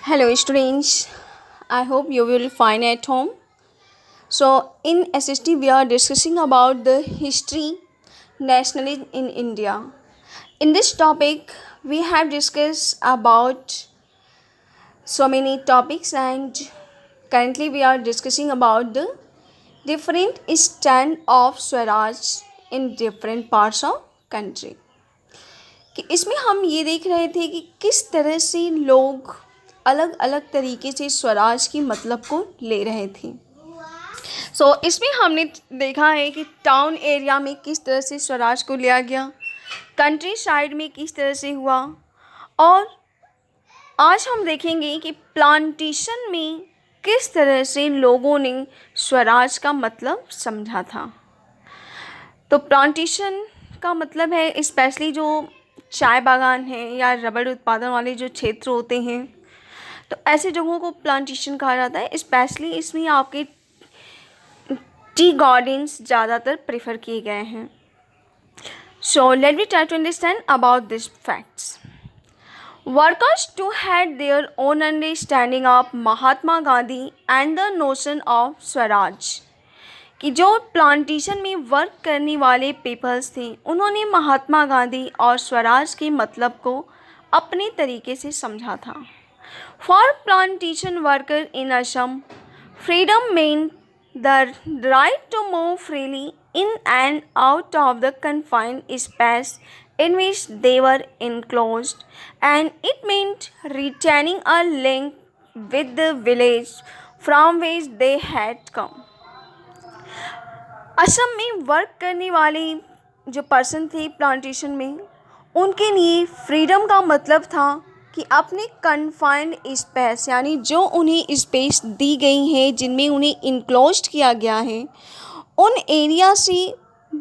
Hello, students. I hope you will find at home. So, in SST, we are discussing about the history nationalism in India. In this topic, we have discussed about so many topics, and currently we are discussing about the different stand of Swaraj in different parts of country. कि इसमें हम ये देख रहे थे कि किस तरह से लोग अलग अलग तरीके से स्वराज की मतलब को ले रहे थे। इसमें हमने देखा है कि टाउन एरिया में किस तरह से स्वराज को लिया गया, कंट्री साइड में किस तरह से हुआ, और आज हम देखेंगे कि प्लांटेशन में किस तरह से लोगों ने स्वराज का मतलब समझा था। तो प्लांटेशन का मतलब है स्पेशली जो चाय बागान है या रबड़ उत्पादन वाले जो क्षेत्र होते हैं, तो ऐसे जगहों को प्लांटेशन कहा जाता है। स्पेशली इसमें आपके टी गार्डन्स ज़्यादातर प्रेफर किए गए हैं। So let me try to understand about this facts. Workers too had their own understanding of Mahatma Gandhi and the notion of swaraj. कि जो प्लांटेशन में वर्क करने वाले पीपल्स थे, उन्होंने महात्मा गांधी और स्वराज के मतलब को अपने तरीके से समझा था। For plantation worker in Assam, freedom meant the right to move freely in and out of the confined space in which they were enclosed, and it meant retaining a link with the village from which they had come। Assam में work करने वाले जो person थे plantation में, उनके लिए freedom का मतलब था कि अपने कन्फाइंड स्पेस यानी जो उन्हें स्पेस दी गई है, जिनमें उन्हें इनक्लोज्ड किया गया है, उन एरिया से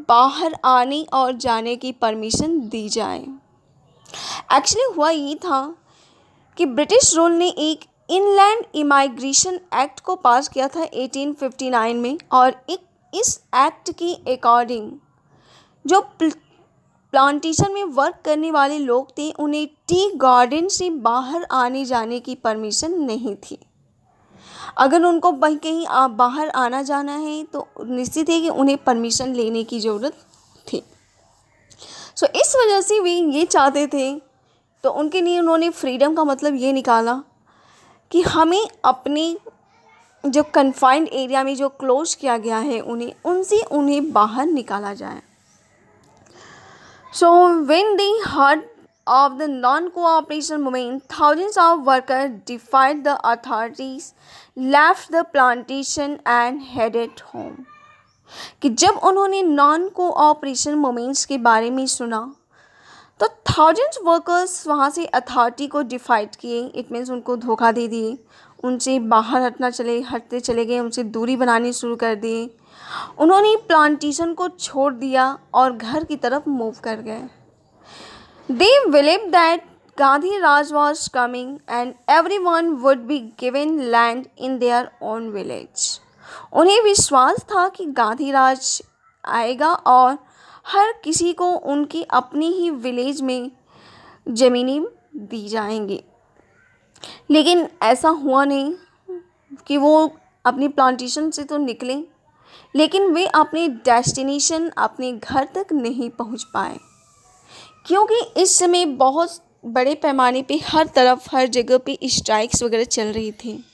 बाहर आने और जाने की परमिशन दी जाए। एक्चुअली हुआ ये था कि ब्रिटिश रूल ने एक इनलैंड इमाइग्रेशन एक्ट को पास किया था 1859 में, और इस एक्ट के अकॉर्डिंग जो प्लांटेशन में वर्क करने वाले लोग थे, उन्हें टी गार्डन से बाहर आने जाने की परमिशन नहीं थी। अगर उनको कहीं बाहर आना जाना है तो निश्चित है कि उन्हें परमिशन लेने की ज़रूरत थी। इस वजह से वे ये चाहते थे, तो उनके लिए उन्होंने फ्रीडम का मतलब ये निकाला कि हमें अपने जो कन्फाइंड एरिया में जो क्लोज किया गया है उन्हें बाहर निकाला जाए। So when they heard of the non-cooperation movement, thousands of workers defied the authorities, left the plantation and headed home। कि जब उन्होंने नॉन कोऑपरेशन मूवमेंट्स के बारे में सुना, तो थाउजेंड्स वर्कर्स वहाँ से अथॉरिटी को डिफाइट किए। इट मीन्स उनको धोखा दे दिए, उनसे बाहर हटते चले गए, उनसे दूरी बनानी शुरू कर दिए। उन्होंने प्लांटेशन को छोड़ दिया और घर की तरफ मूव कर गए। They believe that Gandhi Raj was coming and everyone would be given land in their own village. उन्हें विश्वास था कि गांधी राज आएगा और हर किसी को उनकी अपनी ही विलेज में ज़मीनें दी जाएंगी। लेकिन ऐसा हुआ नहीं कि वो अपनी प्लांटेशन से तो निकले, लेकिन वे अपने डेस्टिनेशन, अपने घर तक नहीं पहुंच पाए, क्योंकि इस समय बहुत बड़े पैमाने पे हर जगह पे स्ट्राइक्स वगैरह चल रही थी।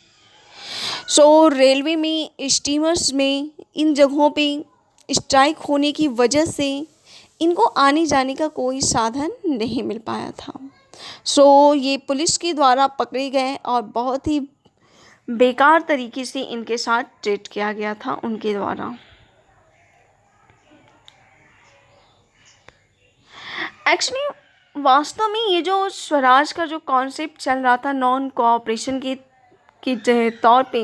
रेलवे में, स्टीमर्स में, इन जगहों पे स्ट्राइक होने की वजह से इनको आने जाने का कोई साधन नहीं मिल पाया था। ये पुलिस के द्वारा पकड़े गए और बहुत ही बेकार तरीके से इनके साथ ट्रीट किया गया था उनके द्वारा। एक्चुअली वास्तव में ये जो स्वराज का जो कॉन्सेप्ट चल रहा था नॉन कोऑपरेशन के तौर पे,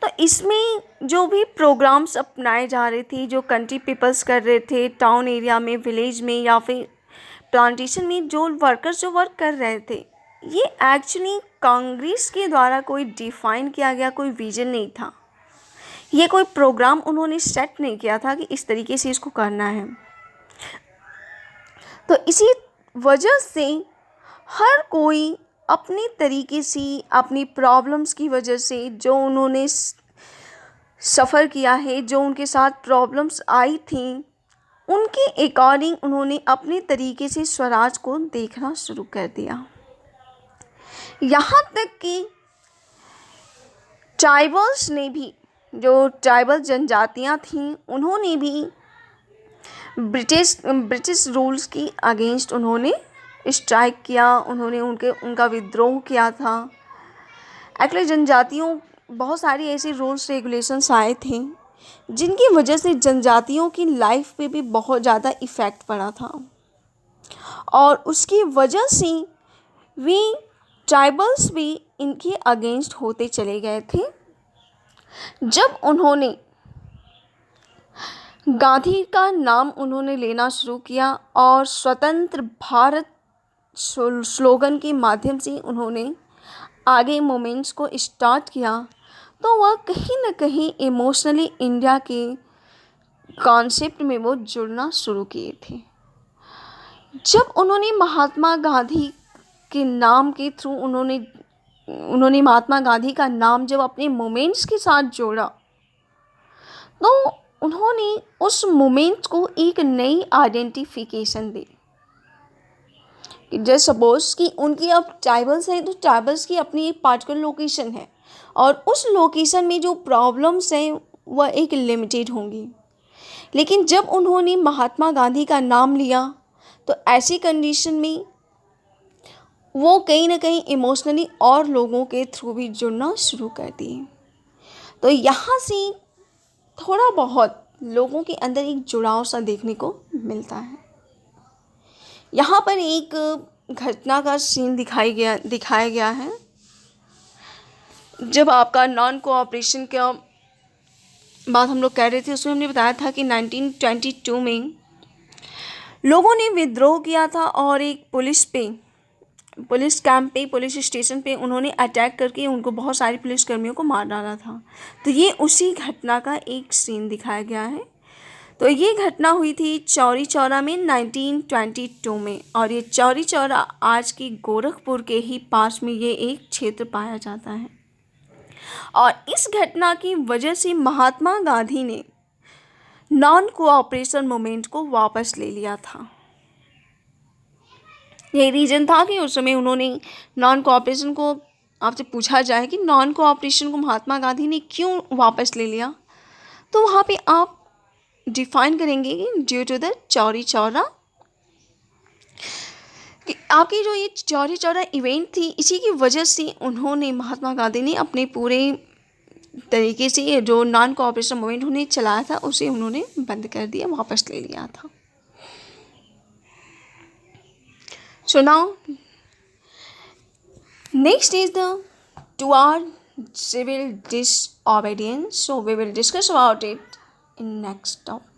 तो इसमें जो भी प्रोग्राम्स अपनाए जा रहे थे, जो कंट्री पीपल्स कर रहे थे टाउन एरिया में, विलेज में या फिर प्लांटेशन में जो वर्कर्स जो वर्क कर रहे थे, ये एक्चुअली कांग्रेस के द्वारा कोई डिफाइन किया गया कोई विजन नहीं था। ये कोई प्रोग्राम उन्होंने सेट नहीं किया था कि इस तरीके से इसको करना है। तो इसी वजह से हर कोई अपने तरीके से, अपनी प्रॉब्लम्स की वजह से, जो उन्होंने सफ़र किया है, जो उनके साथ प्रॉब्लम्स आई थी, उनके अकॉर्डिंग उन्होंने अपने तरीके से स्वराज को देखना शुरू कर दिया। यहाँ तक कि ट्राइबल्स ने भी, जो ट्राइबल जनजातियाँ थीं, उन्होंने भी ब्रिटिश रूल्स की अगेंस्ट उन्होंने स्ट्राइक किया, उन्होंने उनका विद्रोह किया था। एक्चुअली जनजातियों, बहुत सारी ऐसी रूल्स रेगुलेशंस आए थे जिनकी वजह से जनजातियों की लाइफ पे भी बहुत ज़्यादा इफ़ेक्ट पड़ा था, और उसकी वजह से वे ट्राइबल्स भी इनके अगेंस्ट होते चले गए थे। जब उन्होंने गांधी का नाम उन्होंने लेना शुरू किया और स्वतंत्र भारत स्लोगन के माध्यम से उन्होंने आगे मूवमेंट्स को स्टार्ट किया, तो वह कहीं ना कहीं इमोशनली इंडिया के कॉन्सेप्ट में वो जुड़ना शुरू किए थे। जब उन्होंने महात्मा गांधी के नाम के थ्रू उन्होंने महात्मा गांधी का नाम जब अपने मूवमेंट्स के साथ जोड़ा, तो उन्होंने उस मूवमेंट को एक नई आइडेंटिफिकेशन दी। जस्ट सपोज कि उनकी अब ट्राइबल्स हैं, तो ट्राइबल्स की अपनी एक पार्टिकुलर लोकेशन है, और उस लोकेशन में जो प्रॉब्लम्स हैं वह एक लिमिटेड होंगी। लेकिन जब उन्होंने महात्मा गांधी का नाम लिया, तो ऐसी कंडीशन में वो कहीं ना कहीं इमोशनली और लोगों के थ्रू भी जुड़ना शुरू कर दिए। तो यहाँ से थोड़ा बहुत लोगों के अंदर एक जुड़ाव सा देखने को मिलता है। यहाँ पर एक घटना का सीन दिखाया गया है। जब आपका नॉन कोऑपरेशन का बात हम लोग कह रहे थे, उसमें हमने बताया था कि 1922 में लोगों ने विद्रोह किया था और एक पुलिस कैंप पे, पुलिस स्टेशन पे उन्होंने अटैक करके उनको बहुत सारे पुलिसकर्मियों को मार डाला था। तो ये उसी घटना का एक सीन दिखाया गया है। तो ये घटना हुई थी चौरी चौरा में 1922 में, और ये चौरी चौरा आज की गोरखपुर के ही पास में ये एक क्षेत्र पाया जाता है। और इस घटना की वजह से महात्मा गांधी ने नॉन कोऑपरेशन मूवमेंट को वापस ले लिया था। यही रीज़न था कि उस समय उन्होंने नॉन कोऑपरेशन को, आपसे पूछा जाए कि नॉन कोऑपरेशन को महात्मा गांधी ने क्यों वापस ले लिया, तो वहाँ पे आप डिफाइन करेंगे कि due to the Chauri Chaura, कि आपकी जो ये चौरी चौरा इवेंट थी, इसी की वजह से उन्होंने, महात्मा गांधी ने अपने पूरे तरीके से ये जो नॉन कोऑपरेशन मूवमेंट उन्हें चलाया था उसे उन्होंने बंद कर दिया, वापस ले लिया था। So now next is the 2-hour civil disobedience. So we will discuss about it in next topic.